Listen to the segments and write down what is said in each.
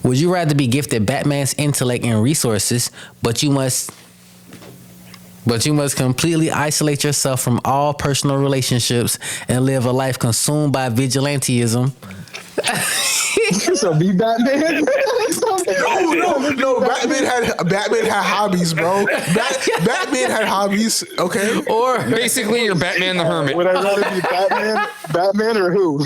Would you rather be gifted Batman's intellect and resources, but you must completely isolate yourself from all personal relationships and live a life consumed by vigilantism? So be Batman. No. Batman had hobbies, bro. Batman had hobbies. Okay. Or basically, you're Batman the Hermit. Would I rather be Batman or who?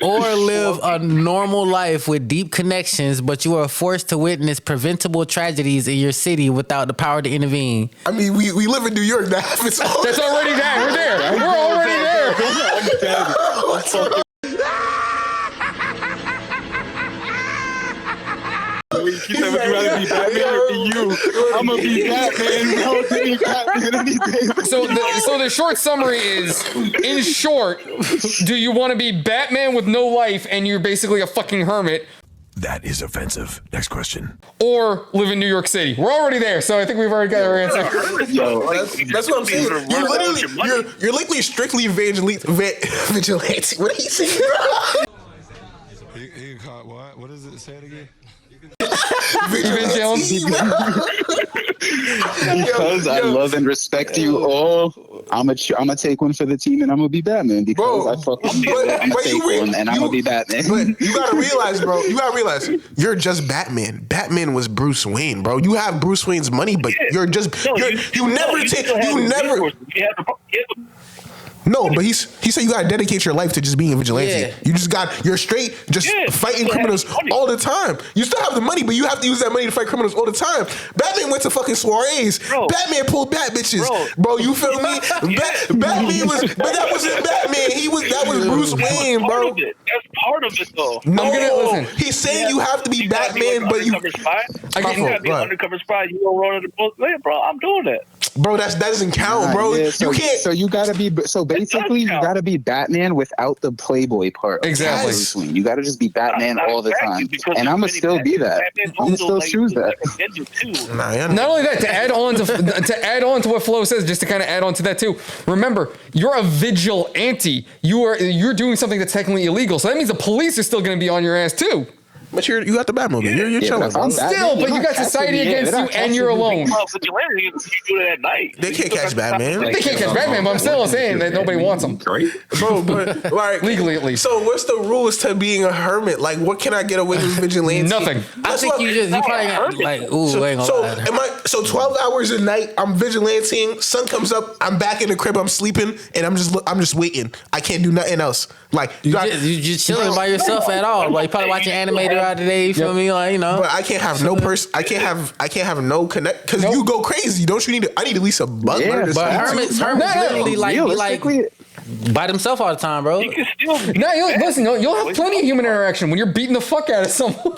Or live a normal life with deep connections, but you are forced to witness preventable tragedies in your city without the power to intervene. I mean, we live in New York now. That's already there. We're there. We're already there. Would you rather be Batman or be you? I'm gonna be Batman. No, be Batman any day. So the short summary is, in short, do you want to be Batman with no life and you're basically a fucking hermit? That is offensive. Next question. Or live in New York City? We're already there, so I think we've already got our answer. That's what I'm saying. You're likely strictly vigilante. What are you saying? He caught what? What does it say it again? Because I love and respect you all, I'm gonna take one for the team and I'm gonna be Batman because I fucking I'm gonna take one and I'm gonna be Batman. But you gotta realize, bro. You're just Batman. Batman was Bruce Wayne, bro. You have Bruce Wayne's money, but you're just you never. No, but he said you gotta dedicate your life to just being a vigilante. Yeah. You're straight just fighting criminals all the time. You still have the money, but you have to use that money to fight criminals all the time. Batman went to fucking soirees. Bro. Batman pulled bat bitches. Bro, you feel me? Batman was, but that wasn't Batman. That was Bruce Wayne, bro. That's part of it, though. No, he's saying you have to be Batman, but you. I can't be an undercover spy. You don't run into both. Bro, I'm doing it. Bro, that doesn't count, bro. Yeah, you can't. So you gotta be. So basically, you gotta be Batman without the Playboy part. Exactly. You gotta just be Batman all the time, and I'm gonna still be that. I'm gonna still choose that. Not only that, to add on to what Flo says, just to kind of add on to that too. Remember, you're a vigilante. You're doing something that's technically illegal. So that means the police are still going to be on your ass too. But you got the Batmobile. You're chilling. Still, but you got society against you, and you're alone. They can't catch Batman. They can't catch Batman, but I'm still saying that nobody wants them. Bro, but like legally at least. So what's the rules to being a hermit? Like, what can I get away with vigilante? Nothing. I think you probably got like so 12 hours a night. I'm vigilanting. Sun comes up. I'm back in the crib. I'm sleeping, and I'm just waiting. I can't do nothing else. Like you just chilling by yourself at all. Like you probably watching animated out today. You feel me? Like, you know. But I can't have no person. I can't have no connect because you go crazy. Don't you need? I need at least a butler. Yeah, but hermits literally like by themselves all the time, bro. You'll have plenty of human interaction when you're beating the fuck out of someone.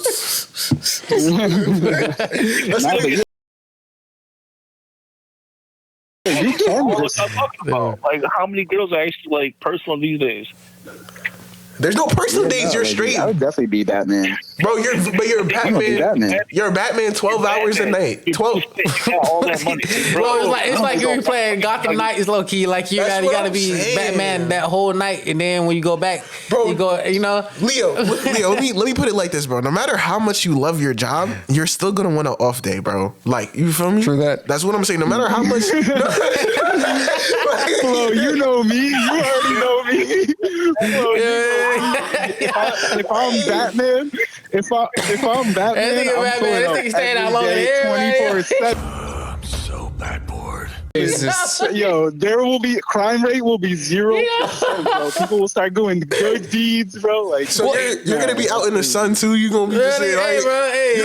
You can. Like, how many girls are actually like personal these days? There's no personal days. You're straight. I would definitely be Batman, bro. You're a Batman. You're a Batman 12 hours a night. 12. All that money, bro. It's like you're playing Gotham Knights low key. Like you gotta be Batman that whole night, and then when you go back, bro, you go. You know, Leo. let me put it like this, bro. No matter how much you love your job, you're still gonna want an off day, bro. Like, you feel me? True that. That's what I'm saying. No matter how much. Flo, you know me. You already know me. Flo, if I'm Batman, this nigga staying out long here, 24/7. I'm so bad bored. Yo, crime rate will be 0%, bro. People will start doing good deeds, bro. Like, so you're gonna be out in the sun too. You gonna be just saying, hey, bro, hey, you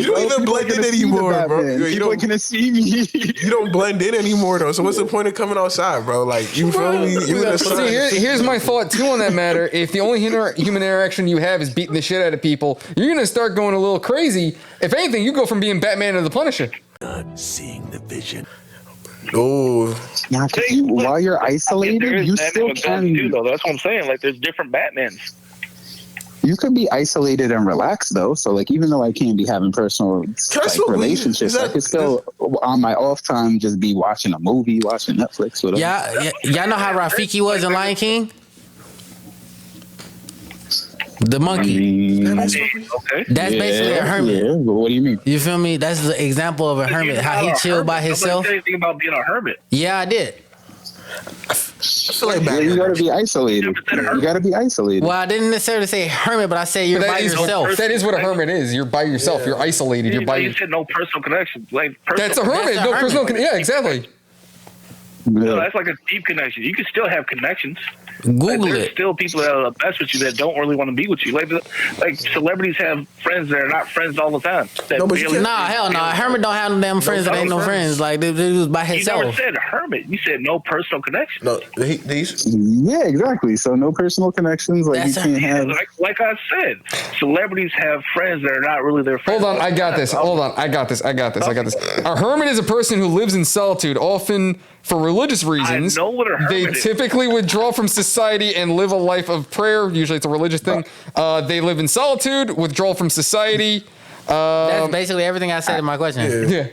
don't even blend in anymore, bro. People gonna see me. You don't blend in anymore, though. So what's the point of coming outside, bro? Like, you feel me? You in the sun. Here's my thought too on that matter. If the only human interaction you have is beating the shit out of people, you're gonna start going a little crazy. If anything, you go from being Batman to the Punisher. Not seeing the vision. Oh, while you're isolated, you still can. That's what I'm saying. Like, there's different Batmans. You can be isolated and relaxed though. So like, even though I can't be having personal relationships, I could still on my off time just be watching a movie, watching Netflix. Whatever. Y'all know how Rafiki was in Lion King? The monkey. Okay. That's basically a hermit. Yeah, but what do you mean? You feel me? That's the example of a hermit. How he chilled by himself. Nobody said anything about being a hermit. Yeah, I did. I feel like Yeah, you gotta be isolated. You gotta be isolated. Well, I didn't necessarily say hermit, but I said you're by yourself. That is what a hermit is. You're by yourself. Yeah. You're isolated. You're by. You said no personal connections. Like That's a hermit. That's a No hermit. personal. Yeah, exactly. No, that's like a deep connection. You can still have connections. Google There's it. still people that are best with you that don't really want to be with you. Like celebrities have friends that are not friends all the time. No, but you can't- Nah, hell no. A hermit don't have no damn friends that ain't no friends. Like they was by You never himself. said hermit. You said no personal connection. No, these. Yeah, exactly. So no personal connections. Like That's you can't have. Like I said, celebrities have friends that are not really their friends. Hold on, I got this. Hold on, I got this. A hermit is a person who lives in solitude, often for religious reasons. I know what a hermit They is. typically withdraw from society and live a life of prayer. Usually, it's a religious thing. They live in solitude, withdraw from society. That's basically everything I said in my question. Yeah.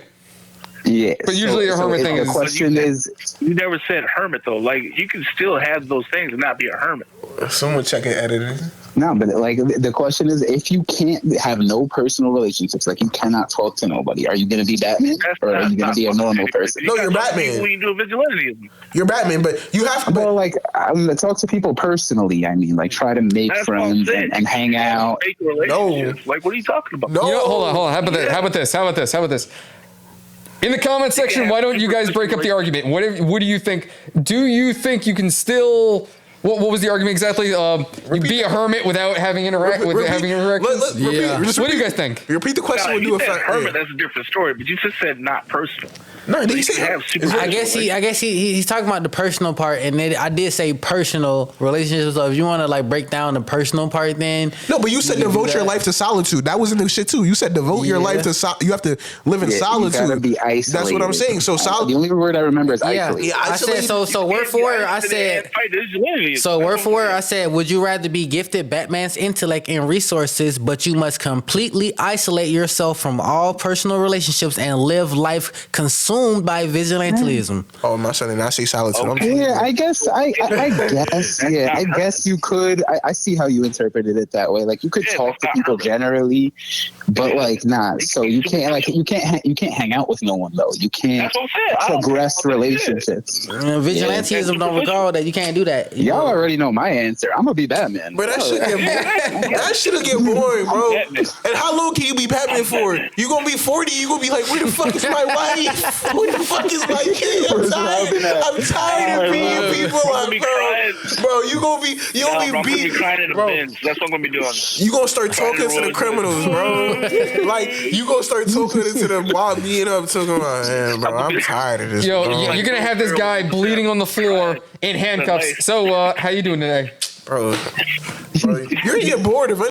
Yeah, But usually a hermit thing the is- question is. You never said hermit though. Like you can still have those things and not be a hermit. Someone checking editing. No, but like the question is, if you can't have no personal relationships, like you cannot talk to nobody, are you going to be Batman or are you going to be a normal person? No, you're Batman. When you do vigilante, You're Batman, but you have to. Well, like I'm gonna talk to people personally. I mean, like try to make that's what I'm friends saying. and hang out. Fake relationships. Like what are you talking about? No. You know, hold on. How about that? How about this? In the comment section, why don't you guys break up the argument? What do you think? Do you think you can still? What was the argument exactly? Be a hermit without having interactions. Repeat, What do you guys think? Repeat the question. No, We'll do you a said fact. hermit. That's a different story. But you just said not personal. No, did You he can say have super- I guess he's talking about the personal part, and then I did say personal relationships. So if you want to like break down the personal part, then No, but you said can do devote your that. life to solitude. That was in the shit too. You said devote your Yeah. life to you have to live in Yeah, solitude. You gotta be isolated. That's what I'm saying. So The solitude. only word I remember is Yeah, isolated. I said so. Word for word, I said. So word for word, I said, would you rather be gifted Batman's intellect and resources, but you must completely isolate yourself from all personal relationships and live life consumed by vigilantism? Oh, my son did not say solitude. Yeah, I guess. I guess. Yeah, I guess you could. I see how you interpreted it that way. Like you could talk to people generally, but like not. So you can't hang out with no one though. You can't That's what I'm saying. progress relationships. Vigilantism don't regard that you can't do that. Y'all already know my answer. I'm gonna be Batman. But that shit'll get boring, bro. And how long can you be Batman for? You gonna be 40? You gonna be like, where the fuck is my wife? Where the fuck is my kid? I'm tired of being people up, bro. You gonna be beat, crying in the bro. bins. That's what I'm gonna be doing. You gonna start talking to the criminals, bro. Like you gonna start talking to them while being up, talking about, man, bro. I'm tired of this. Yo, bro. you're gonna have this guy bleeding on the floor in handcuffs. So, how you doing today? Bro, you're gonna get bored eventually.